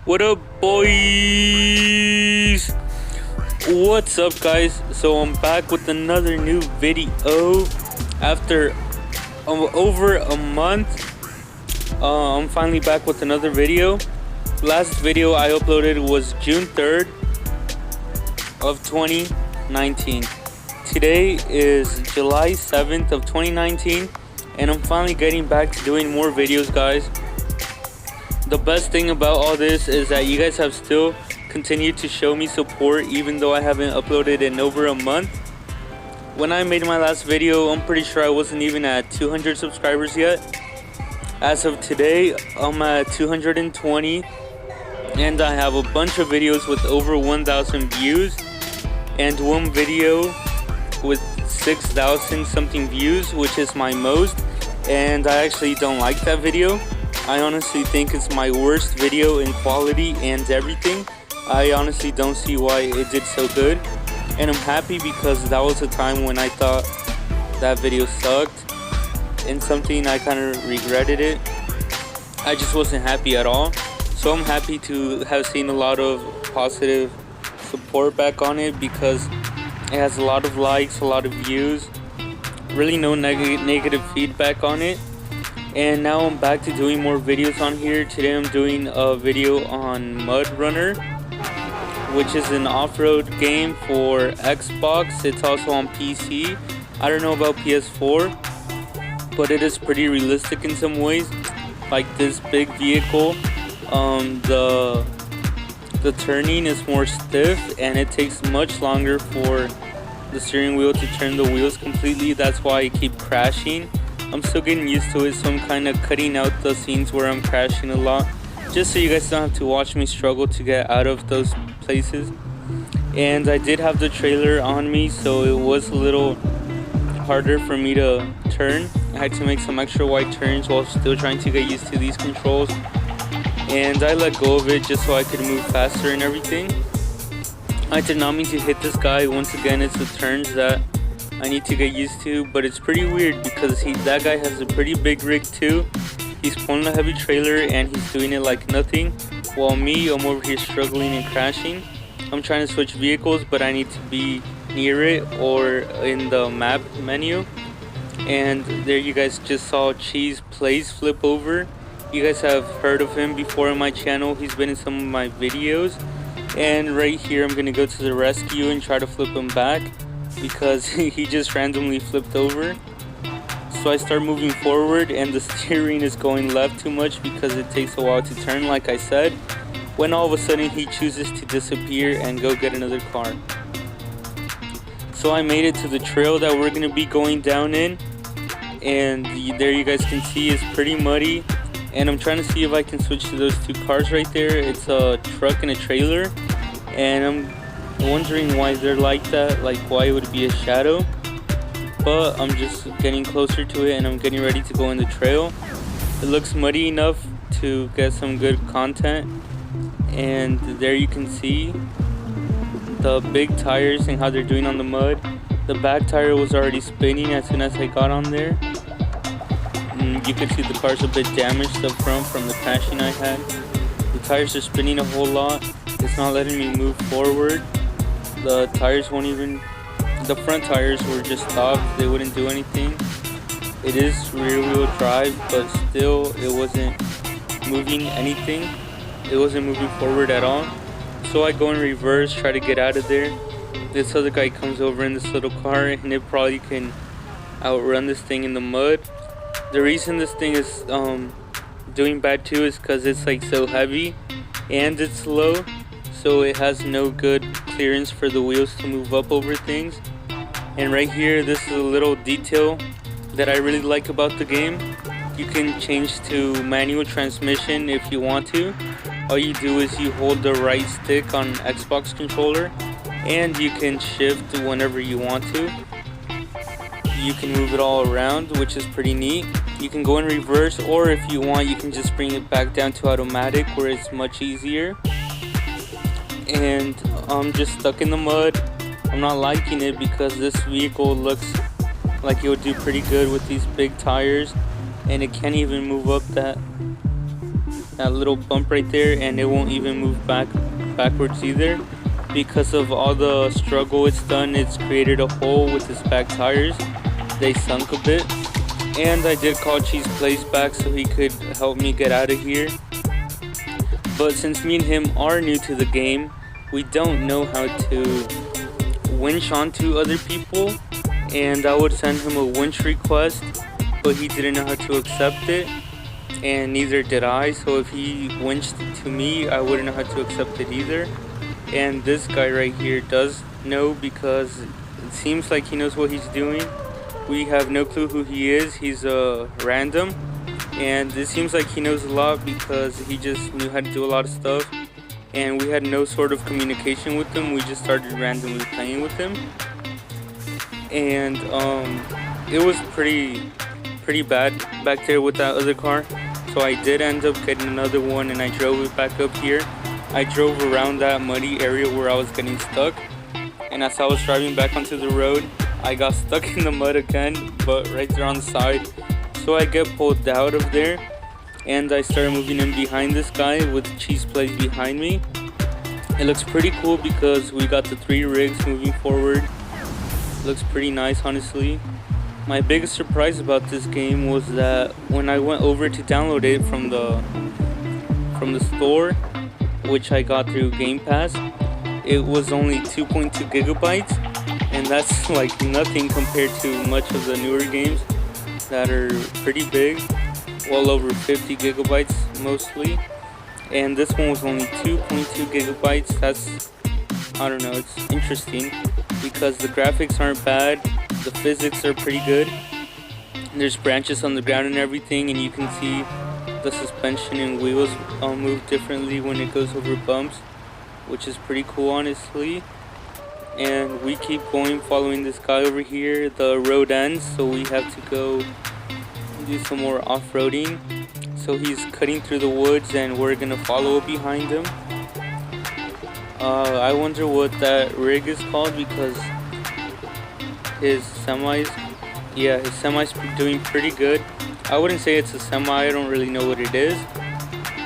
What up, boys? What's up, guys? So I'm back with another new video after over a month. I'm finally back with another video. Last video I uploaded was June 3rd of 2019. Today is July 7th of 2019, and I'm finally getting back to doing more videos, guys. The best thing about all this is that you guys have still continued to show me support even though I haven't uploaded in over a month. When I made my last video, I'm pretty sure I wasn't even at 200 subscribers yet. As of today, I'm at 220, and I have a bunch of videos with over 1,000 views and one video with 6,000 something views, which is my most, and I actually don't like that video. I honestly think it's my worst video in quality and everything. I honestly don't see why it did so good, and I'm happy because that was a time when I thought that video sucked and something I kind of regretted it. I just wasn't happy at all. So I'm happy to have seen a lot of positive support back on it because it has a lot of likes, a lot of views, really no negative feedback on it. And now I'm back to doing more videos on here. Today I'm doing a video on MudRunner, which is an off-road game for Xbox. It's also on PC. I don't know about PS4, but it is pretty realistic in some ways. Like this big vehicle, the turning is more stiff and it takes much longer for the steering wheel to turn the wheels completely. That's why I keep crashing. I'm still getting used to it, so I'm kind of cutting out the scenes where I'm crashing a lot, just so you guys don't have to watch me struggle to get out of those places. And I did have the trailer on me, so it was a little harder for me to turn. I had to make some extra wide turns while still trying to get used to these controls. And I let go of it just so I could move faster and everything. I did not mean to hit this guy. Once again, it's the turns that I need to get used to, but it's pretty weird because that guy has a pretty big rig too. He's pulling a heavy trailer and he's doing it like nothing, while me, I'm over here struggling and crashing. I'm trying to switch vehicles, but I need to be near it or in the map menu. And there you guys just saw Cheese Plays flip over. You guys have heard of him before on my channel. He's been in some of my videos. And right here I'm gonna go to the rescue and try to flip him back, because he just randomly flipped over. So I start moving forward and the steering is going left too much because it takes a while to turn, like I said, when all of a sudden he chooses to disappear and go get another car. So I made it to the trail that we're gonna be going down in, and there you guys can see it's pretty muddy, and I'm trying to see if I can switch to those two cars right there. It's a truck and a trailer, and I'm wondering why they're like that, like why it would be a shadow. But I'm just getting closer to it and I'm getting ready to go in the trail. It looks muddy enough to get some good content, and there you can see the big tires and how they're doing on the mud. The back tire was already spinning as soon as I got on there. You can see the car's a bit damaged up front from the crashing I had. The tires are spinning a whole lot. It's not letting me move forward. The tires won't even, the front tires were just stopped. They wouldn't do anything. It is rear wheel drive, but still it wasn't moving anything. It wasn't moving forward at all. So I go in reverse, try to get out of there. This other guy comes over in this little car and it probably can outrun this thing in the mud. The reason this thing is doing bad too is because it's like so heavy and it's slow. So it has no good clearance for the wheels to move up over things. And right here, this is a little detail that I really like about the game. You can change to manual transmission if you want to. All you do is you hold the right stick on Xbox controller and you can shift whenever you want to. You can move it all around, which is pretty neat. You can go in reverse, or if you want, you can just bring it back down to automatic where it's much easier. And I'm just stuck in the mud. I'm not liking it because this vehicle looks like it would do pretty good with these big tires, and it can't even move up that that little bump right there, and it won't even move backwards either. Because of all the struggle it's done, it's created a hole with its back tires. They sunk a bit. And I did call Cheese Plays back so he could help me get out of here. But since me and him are new to the game, we don't know how to winch onto other people. And I would send him a winch request, but he didn't know how to accept it. And neither did I. So if he winched to me, I wouldn't know how to accept it either. And this guy right here does know, because it seems like he knows what he's doing. We have no clue who he is. He's random, and it seems like he knows a lot because he just knew how to do a lot of stuff, and we had no sort of communication with him. We just started randomly playing with him, and it was pretty bad back there with that other car. So I did end up getting another one, and I drove it back up here. I drove around that muddy area where I was getting stuck, and as I was driving back onto the road, I got stuck in the mud again, but right there on the side. So I get pulled out of there, and I started moving in behind this guy with Cheese Plays behind me. It looks pretty cool because we got the 3 rigs moving forward. It looks pretty nice, honestly. My biggest surprise about this game was that when I went over to download it from the store, which I got through Game Pass, it was only 2.2 gigabytes, and that's like nothing compared to much of the newer games that are pretty big, well over 50 gigabytes mostly. And this one was only 2.2 gigabytes. That's, I don't know, it's interesting because the graphics aren't bad, the physics are pretty good. There's branches on the ground and everything, and you can see the suspension and wheels move differently when it goes over bumps, which is pretty cool, honestly. And we keep going, following this guy over here. The road ends, so we have to go do some more off-roading. So he's cutting through the woods, and we're gonna follow behind him. I wonder what that rig is called, because his semi's doing pretty good. I wouldn't say it's a semi, I don't really know what it is,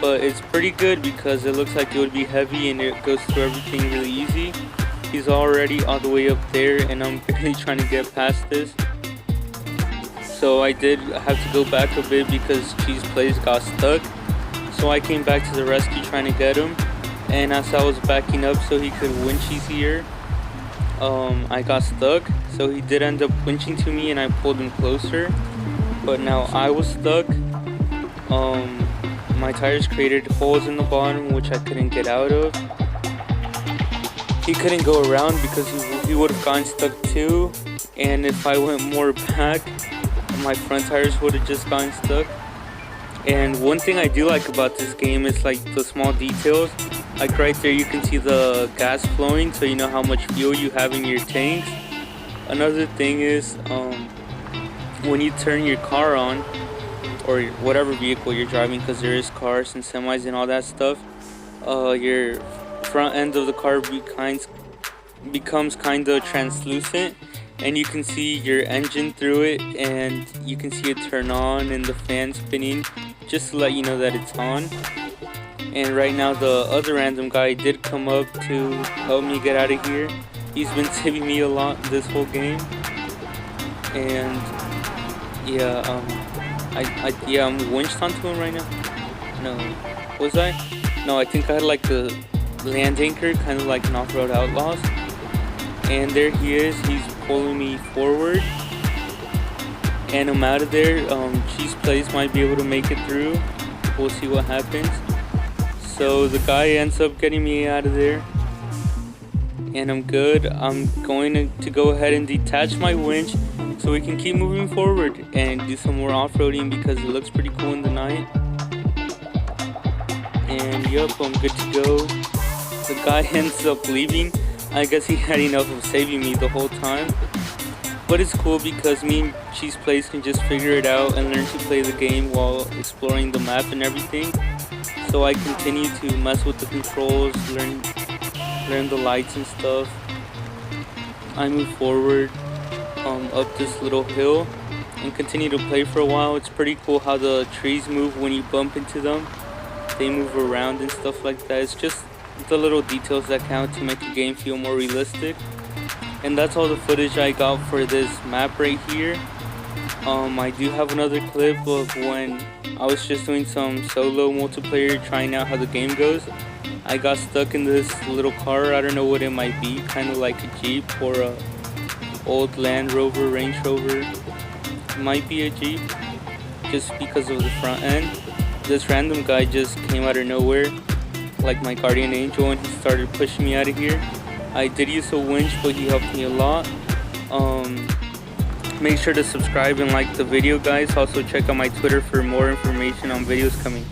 but it's pretty good because it looks like it would be heavy and it goes through everything really easy. He's already all the way up there, and I'm barely trying to get past this. So I did have to go back a bit because Cheese Plays got stuck. So I came back to the rescue trying to get him, and as I was backing up so he could winch easier, I got stuck. So he did end up winching to me, and I pulled him closer. But now I was stuck. My tires created holes in the bottom which I couldn't get out of. He couldn't go around because he would have gotten stuck too. And if I went more back, my front tires would have just gotten stuck. And one thing I do like about this game is like the small details. Like right there you can see the gas flowing, so you know how much fuel you have in your tanks. Another thing is when you turn your car on, or whatever vehicle you're driving, because there is cars and semis and all that stuff, your front end of the car becomes kind of translucent, and you can see your engine through it, and you can see it turn on and the fan spinning just to let you know that it's on. And right now the other random guy did come up to help me get out of here. He's been saving me a lot this whole game. And yeah, I'm winched onto him right now. No, was I? No, I think I had like the land anchor, kind of like an Off-Road Outlaws. And there he is, he's pulling me forward. And I'm out of there. Cheese Plays might be able to make it through. We'll see what happens. So the guy ends up getting me out of there, and I'm good. I'm going to go ahead and detach my winch so we can keep moving forward and do some more off-roading because it looks pretty cool in the night. And yup, I'm good to go. The guy ends up leaving. I guess he had enough of saving me the whole time. But it's cool because me and Cheese Plays can just figure it out and learn to play the game while exploring the map and everything. So I continue to mess with the controls, learn the lights and stuff. I move forward up this little hill and continue to play for a while. It's pretty cool how the trees move when you bump into them. they move around and stuff like that. It's just the little details that count to make the game feel more realistic. And that's all the footage I got for this map right here. I do have another clip of when I was just doing some solo multiplayer, trying out how the game goes. I got stuck in this little car. I don't know what it might be, kind of like a Jeep or a old Land Rover, Range Rover. It might be a Jeep, just because of the front end. This random guy just came out of nowhere, like my guardian angel, and he started pushing me out of here. I did use a winch, but he helped me a lot. Make sure to subscribe and like the video, guys. Also check out my Twitter for more information on videos coming.